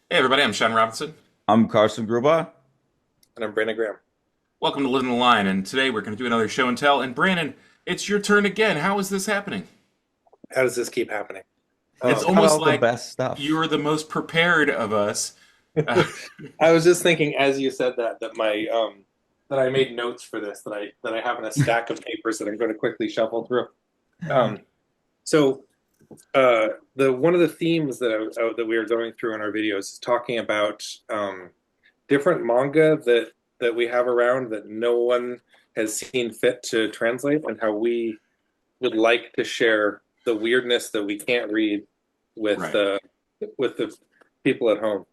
Hey everybody, I'm Sean Robinson. I'm Carson Grubaugh. And I'm Brandon Graham. Welcome to Living the Line, and today we're going to do another show and tell. And Brandon, it's your turn again. How is this happening? How does this keep happening? It's It's Um, got almost all the like best stuff. you're the most prepared of us. Uh, I was just thinking as you said that my that I made notes for this that I have in a stack of papers that I'm going to quickly shuffle through. Um, so the one of the themes that we are going through in our videos is talking about different manga that we have around that no one has seen fit to translate, and how we would like to share the weirdness that we can't read with right. with the people at home.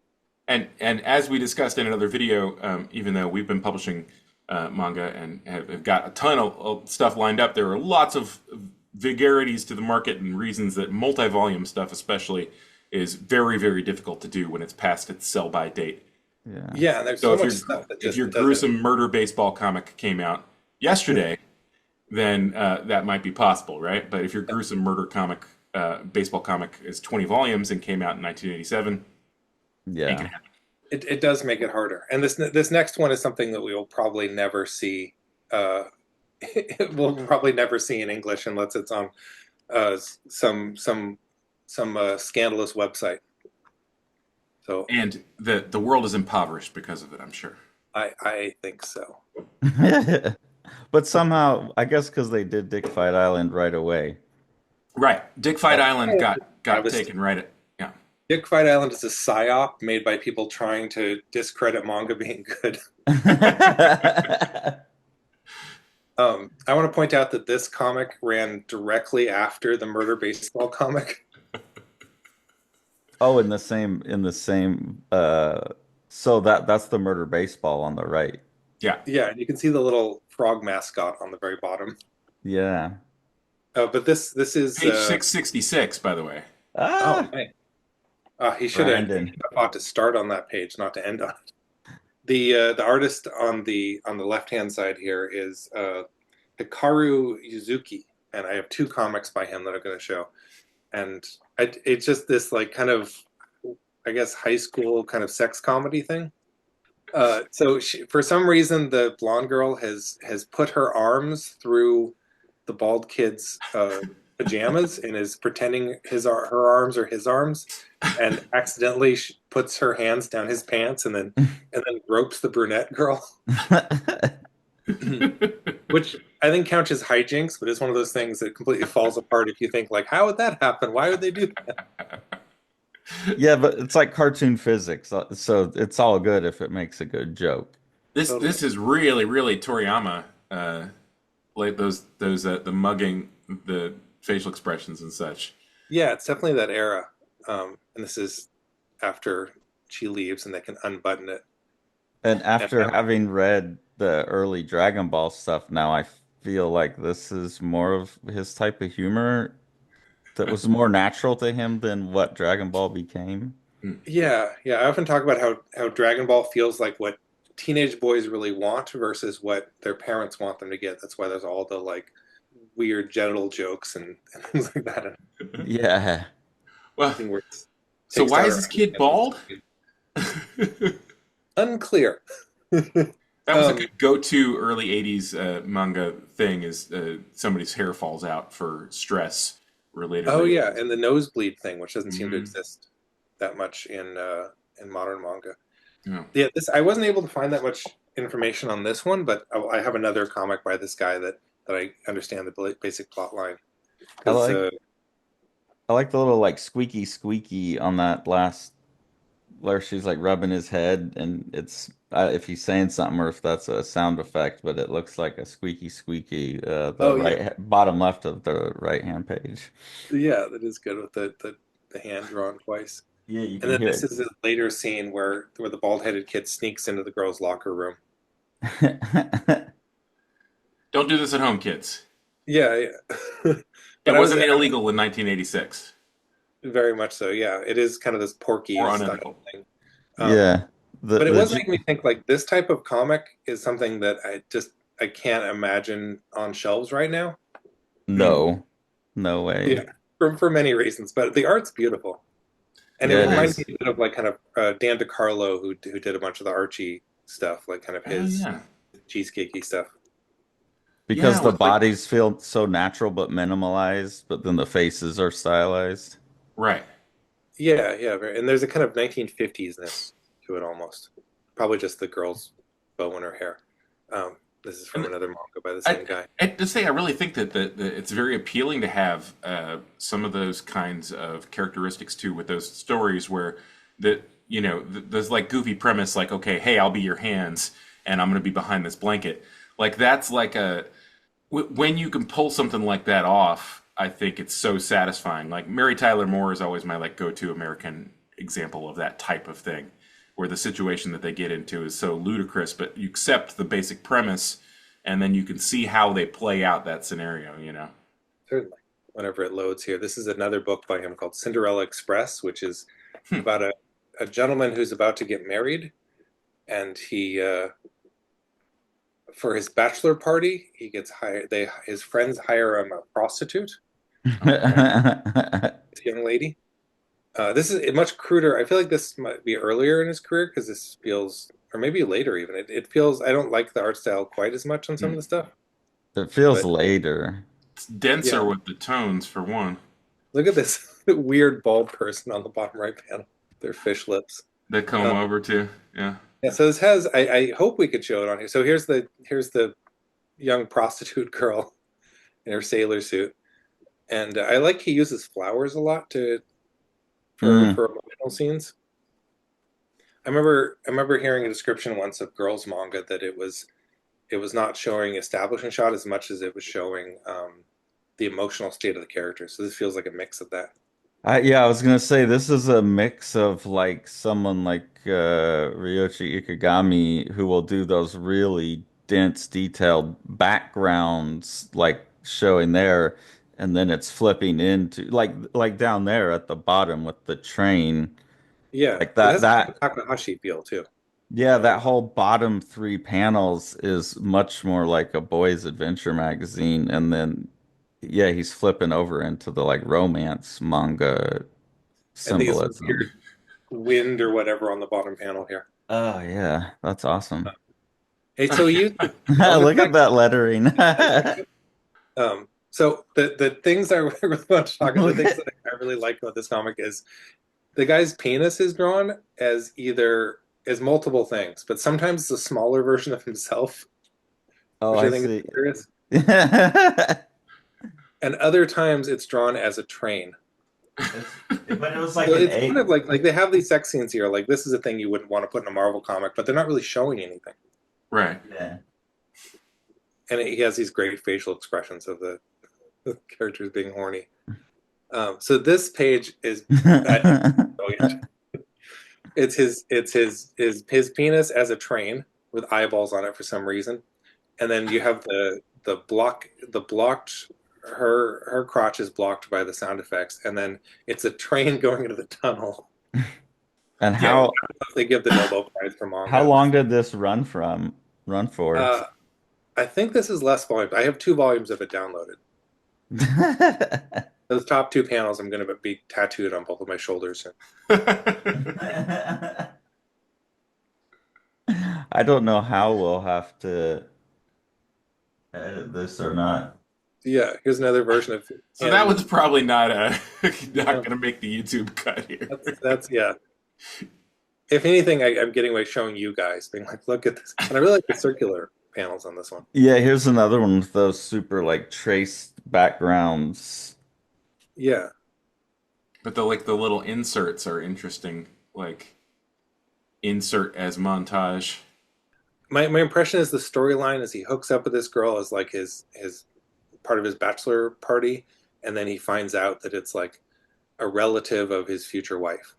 And as we discussed in another video, even though we've been publishing manga and have got a ton of stuff lined up, there are lots of vagaries to the market and reasons that multi-volume stuff, especially, is very, very difficult to do when it's past its sell-by date. Yeah. Yeah, and there's So so much stuff that if just your doesn't. gruesome murder baseball comic came out yesterday, then that might be possible, right? But if your gruesome murder comic, baseball comic, is 20 volumes and came out in 1987, ain't Yeah. gonna happen. It does make it harder. And this next one is something that we will probably never see. Uh, we'll probably never see in English unless it's on uh, some some some scandalous website. So And the world is impoverished because of it, I'm sure. I think so. But somehow, I guess because they did Dick Fight Island right away. Right, Dick Fight Oh, Island got travesty. taken right at yeah. Dick Fight Island is a psyop made by people trying to discredit manga being good. I want to point out that this comic ran directly after the Murder Baseball comic. Oh, in the same so that's the murder baseball on the right. Yeah, Yeah, and you can see the little frog mascot on the very bottom. Yeah. But this is page 666, by the way. oh Ah, man, he Brandon. should have thought to start on that page, not to end on it. The artist on the left hand side here is Hikaru Yuzuki, and I have two comics by him that I'm going to show. And it's just this like kind of, I guess, high school kind of sex comedy thing. For some reason, the blonde girl has put her arms through the bald kid's pajamas and is pretending her arms are his arms, and accidentally puts her hands down his pants and then ropes the brunette girl, which I think counts as hijinks, but it's one of those things that completely falls apart if you think like, how would that happen? Why would they do that? Yeah, but it's like cartoon physics, so it's all good if it makes a good joke. This Totally. is really really Toriyama, like those the mugging, the facial expressions and such. Yeah, it's definitely that era. And this is after she leaves and they can unbutton it And and after have having read the early Dragon Ball stuff, now I feel like this is more of his type of humor that was more natural to him than what Dragon Ball became. yeah, yeah. I often talk about how Dragon Ball feels like what teenage boys really want versus what their parents want them to get. That's why there's all the like weird genital jokes and things like that. And Yeah. Well, where it so takes why out is our this kid understanding. bald? That Unclear. was like um, a go-to early 80s manga thing, is somebody's hair falls out for stress related oh yeah, reasons. and the nosebleed thing, which doesn't seem to Hmm. exist that much in modern manga. Yeah. Yeah, this I wasn't able to find that much information on this one, but I have another comic by this guy that I understand the basic plot line I because like I like the little like squeaky squeaky on that last where she's like rubbing his head and it's if he's saying something or if that's a sound effect, but it looks like a squeaky squeaky the oh yeah, bottom left of the right hand page. yeah, that is good with the hand drawn twice. Yeah, you And can then hear this is a later scene where the bald headed kid sneaks into the girls' locker room. it. Don't do this at home, kids. Yeah, yeah. It But wasn't I was illegal in 1986 very much so. Yeah, it is kind of this or Porky style unethical. thing. Um, Yeah. The but it the was making me think like this type of comic is something that I can't imagine on shelves right now. Hmm. no, no way. Yeah, for many reasons, but the art's beautiful. And it Yeah, it Yeah. reminds is. me a bit of like kind of Dan DeCarlo, who did a bunch of the Archie stuff, like kind of Oh his yeah. cheesecakey stuff. Because Yeah, the with like bodies feel so natural but minimalized, but then the faces are stylized. right. Yeah, yeah, and there's a kind of 1950s-ness to it almost. Probably just the girl's bow in her hair. This is from And another manga by the I, same guy. I to say I really think that it's very appealing to have some of those kinds of characteristics too with those stories where there's like goofy premise like okay, hey, I'll be your hands and I'm going to be behind this blanket. Like that's like when you can pull something like that off, I think it's so satisfying. Like Mary Tyler Moore is always my like go-to American example of that type of thing, where the situation that they get into is so ludicrous, but you accept the basic premise, and then you can see how they play out that scenario. Certainly. Whenever it loads here. This is another book by him called Cinderella Express, which is about a gentleman who's about to get married, and he for his bachelor party, he gets hired. His friends hire him a prostitute, Oh boy. this young lady. This is much cruder. I feel like this might be earlier in his career because this feels, or maybe later even. It feels. I don't like the art style quite as much on some of Hmm. the stuff, It feels but later. It's denser yeah. with the tones for one. Look at this weird bald person on the bottom right panel. Their fish lips. They comb Uh, over too. Yeah. yeah. So this has. I hope we could show it on here. So here's the young prostitute girl in her sailor suit, and I like he uses flowers a lot to Mm. for emotional scenes. I remember hearing a description once of girls manga that it was not showing establishing shot as much as it was showing the emotional state of the character. So this feels like a mix of that. Yeah, I was gonna say this is a mix of like someone like Ryoshi Ikegami who will do those really dense, detailed backgrounds, like showing there, and then it's flipping into like down there at the bottom with the train, Yeah, like it that has a kind that of Takahashi feel too. yeah, Uh, that whole bottom three panels is much more like a boys' adventure magazine, and then yeah, he's flipping over into the like romance manga and these symbolism. weird wind or whatever on the bottom panel here. Oh yeah, that's awesome. Hey, so you manga Look at tag. that lettering. So the things I really want to talk about, the Look things at that I really like about this comic is the guy's penis is drawn as either as multiple things, but sometimes it's a smaller version of himself, Oh, which I I think is see. hilarious. It's, And other times it's drawn as a train. but it was like So an it's kind of eight. like they have these sex scenes here. Like this is a thing you wouldn't want to put in a Marvel comic, but they're not really showing anything. Right. Yeah. And he has these great facial expressions of the characters being horny. So this page is brilliant. It's his penis as a train with eyeballs on it for some reason, and then you have the blocked her crotch is blocked by the sound effects, and then it's a train going into the tunnel. And Yeah. They give the Nobel Prize for how manga. long did this run for? Uh, I think this is less volume. I have 2 volumes of it downloaded. Those top 2 panels, I'm going to be tattooed on both of my shoulders. I don't know how we'll have to edit this or not. Yeah, here's another version of So that him. was probably not Yeah, going to make the YouTube cut here. that's yeah. If anything, I'm getting away showing you guys, being like, look at this. And I really like the circular panels on this one. Yeah, here's another one with those super like traced backgrounds. Yeah. But the little inserts are interesting. Like insert as montage. My impression is the storyline is he hooks up with this girl as like his part of his bachelor party, and then he finds out that it's like a relative of his future wife.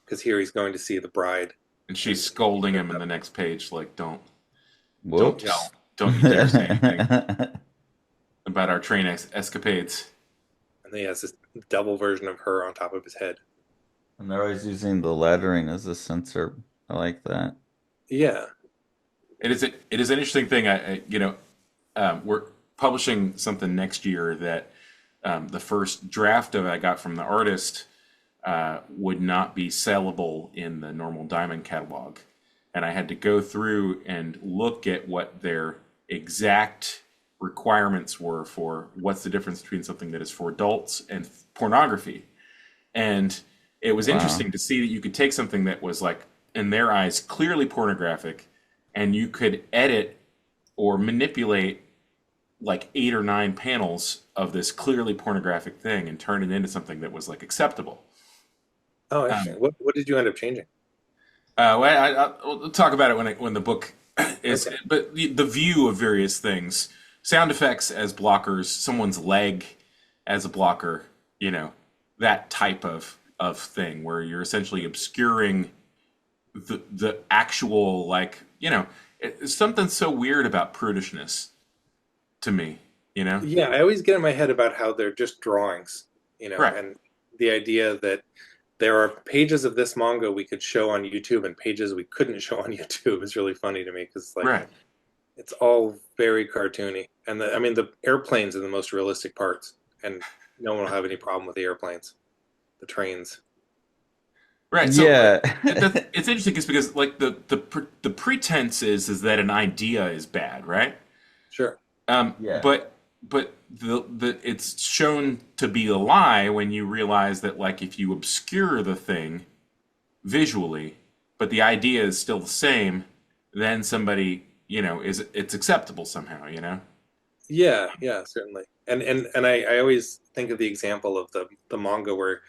Because here he's going to see the bride. And she's scolding him in the next page, like, don't Whoops. tell, don't you dare say anything about our train escapades. And then he has this double version of her on top of his head. And they're always using the lettering as a censor. I like that. Yeah. It is an interesting thing. We're publishing something next year that the first draft of I got from the artist would not be sellable in the normal Diamond catalog. And I had to go through and look at what their exact requirements were for what's the difference between something that is for adults and pornography. And it was Wow. interesting to see that you could take something that was like, in their eyes, clearly pornographic, and you could edit or manipulate like 8 or 9 panels of this clearly pornographic thing and turn it into something that was like acceptable. Oh, interesting. Um, What did you end up changing? well, I'll talk about it when the book is. Okay. But the view of various things, sound effects as blockers, someone's leg as a blocker, you know, that type of thing where you're essentially obscuring the actual like it's something so weird about prudishness to me, you know. Yeah, I always get in my head about how they're just drawings, Right, and the idea that there are pages of this manga we could show on YouTube and pages we couldn't show on YouTube is really funny to me because like right. it's all very cartoony. And I mean the airplanes are the most realistic parts, and no one will have any problem with the airplanes, the trains. Right. So Yeah. it's interesting because like the pretense is that an idea is bad, right? Sure. Yeah. But the it's shown to be a lie when you realize that like if you obscure the thing visually, but the idea is still the same, then somebody is it's acceptable somehow, you know? Yeah, yeah, certainly. And I always think of the example of the manga where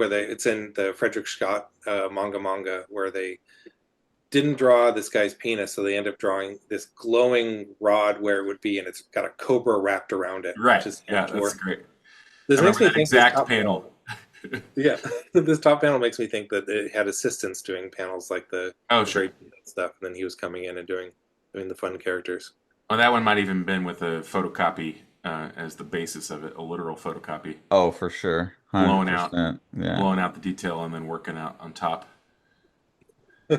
they it's in the Frederick Scott manga where they didn't draw this guy's penis, so they end up drawing this glowing rod where it would be, and it's got a cobra wrapped around it, which Right. is Yeah, much that's more. great. I This makes remember me that think this exact top panel. panel. Yeah, this top panel makes me think that it had assistants doing panels like Oh, the sure. very peanut stuff, and then he was coming in and doing the fun characters. Well, that one might even been with a photocopy as the basis of it, a literal photocopy, Oh, for sure. blowing out 100%. Yeah. blowing out the detail and then working out on top.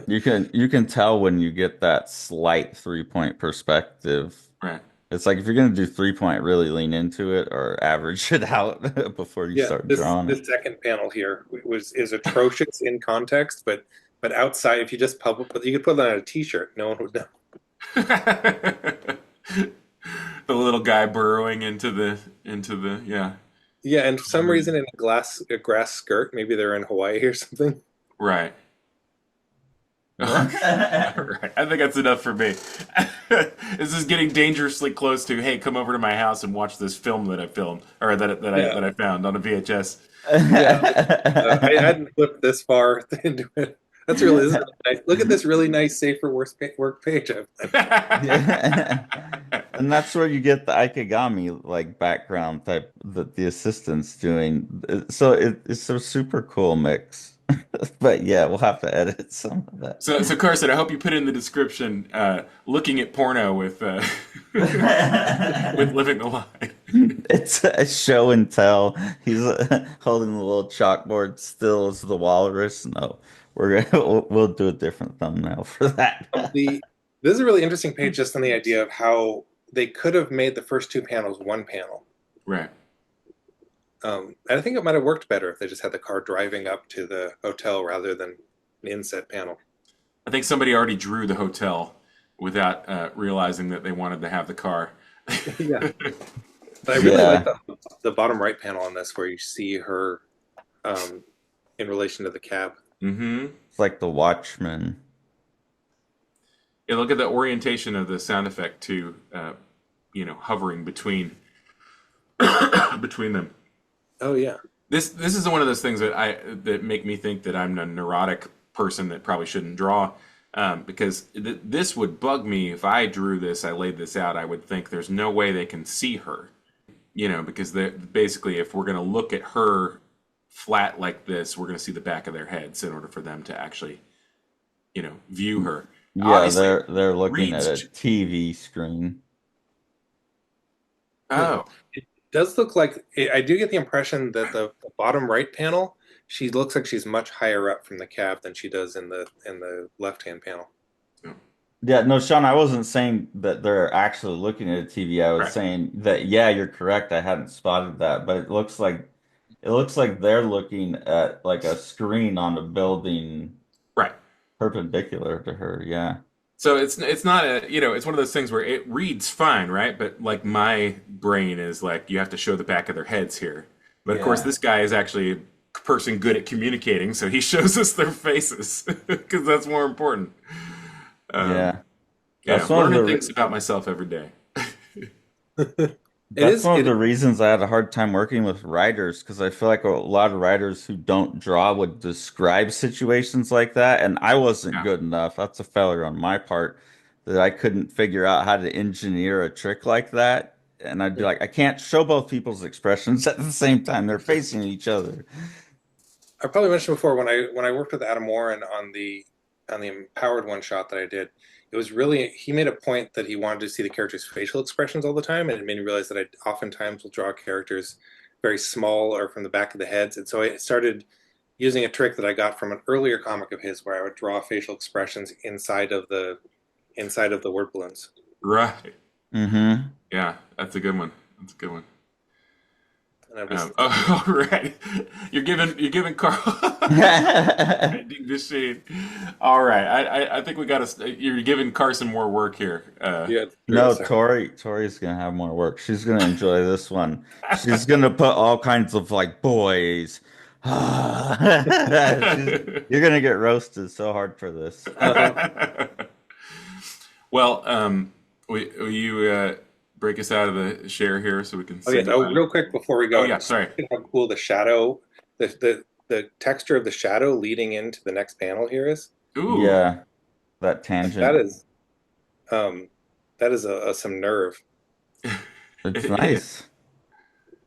You can tell when you get that slight 3 point perspective. Right. It's like if you're gonna do 3 point, really lean into it or average it out before you Yeah, start this drawing it. this second panel here is atrocious in context, but outside, if you just publish, but you could put that on a T-shirt, no one would know. The little guy burrowing into the yeah. Yeah, and for some reason in a grass skirt, maybe they're in Hawaii or something. Right. Right. I think that's enough for me. This is getting dangerously close to, hey, come over to my house and watch this film that I filmed or Yeah, that I found on a VHS. yeah. I hadn't flipped this far into it. This is really nice. Look at this really nice safer work page. Yeah. And that's where you get the Ikigami like background type that the assistant's doing. So it's a super cool mix. But yeah, we'll have to edit some of that. So Carson, I hope you put in the description looking at porno with with living the lie. It's a show and tell. He's holding the little chalkboard still as the walrus. No, we'll do a different thumbnail for that. The This is a really interesting page just on the idea of how they could have made the first two panels one panel. Right. And I think it might have worked better if they just had the car driving up to the hotel rather than an inset panel. I think somebody already drew the hotel without realizing that they wanted to have the car. Yeah. But I really like Yeah. the bottom right panel on this where you see her in relation to the cab. Mm-hmm. It's like the Watchmen. Yeah, look at the orientation of the sound effect too. Hovering between between them. Oh yeah. This is one of those things that make me think that I'm a neurotic person that probably shouldn't draw. Because this would bug me if I drew this, I laid this out, I would think there's no way they can see her. Because basically, if we're going to look at her flat like this, we're going to see the back of their heads in order for them to actually, view her. Yeah, Obviously, they're looking at reads. a TV screen. Hmm. Oh, It does look like I do get the impression that the bottom right panel, she looks like she's much higher up from the cab than she does in the left hand panel. Yeah, no, Sean, I wasn't saying that they're actually looking at a TV. I was right. saying that, yeah, you're correct. I hadn't spotted that, but it looks like it looks like they're looking at like a screen on a building Right. perpendicular to her. Yeah. So it's not a, it's one of those things where it reads fine, right? But like my brain is like, you have to show the back of their heads here. But of course, Yeah. this guy is actually a person good at communicating, so he shows us their faces because that's more important. Yeah. Yeah, That's one of learning the things about myself every day. It That's is. one of It the reasons I had a hard time working with writers because I feel like a lot of writers who don't draw would describe situations like that, and I wasn't Yeah. good enough. That's a failure on my part that I couldn't figure out how to engineer a trick like that. And I'd be like, I can't show both people's expressions at the same time. They're facing each other. I probably mentioned before when I worked with Adam Warren on the empowered one shot that I did. It was really he made a point that he wanted to see the characters' facial expressions all the time, and it made me realize that I oftentimes will draw characters very small or from the back of the heads, and so I started using a trick that I got from an earlier comic of his, where I would draw facial expressions inside of the word balloons. Right. Mm-hmm. Yeah, that's a good one. That's a good one. And I was All right. You're giving Carl Bending machine. All right. I think we got to. You're giving Carson more work here. yeah. No, Sorry. Tori's gonna have more work. She's gonna enjoy this one. She's gonna put all kinds of like boys. You're gonna get roasted so hard for this. Well, will you break us out of the share here so we can Oh say yeah. Oh, goodbye? real quick before we go, Oh yeah, sorry. how cool the shadow, the texture of the shadow leading into the next panel here is. Ooh, Yeah, that Like, that tangent. is that is some nerve. It's it is. nice.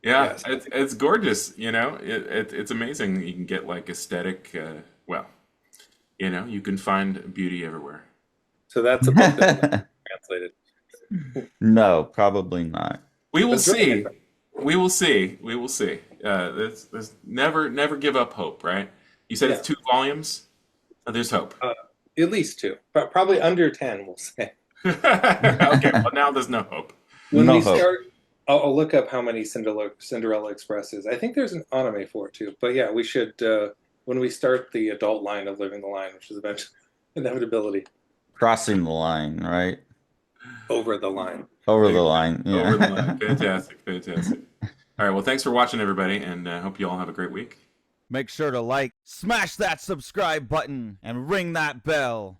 Yeah, Yes. it's gorgeous. It's amazing. You can get like aesthetic. Well, you can find beauty everywhere. So that's a book that's not translated. No, probably not. We will But it's really see. interesting. We will see. We will see. There's never give up hope, right? You said Yeah. it's 2 volumes. There's hope. At least two, but probably under 10, we'll say. Okay, well now there's no hope. When No we hope. start, I'll look up how many Cinderella Express is. I think there's an anime for it too. But yeah, we should when we start the adult line of Living the Line, which is eventually inevitability Crossing the line, right? over the line. Over the line. Over the line. Yeah. Fantastic, fantastic. All right, well, thanks for watching, everybody, and hope you all have a great week. Make sure to like, smash that subscribe button, and ring that bell.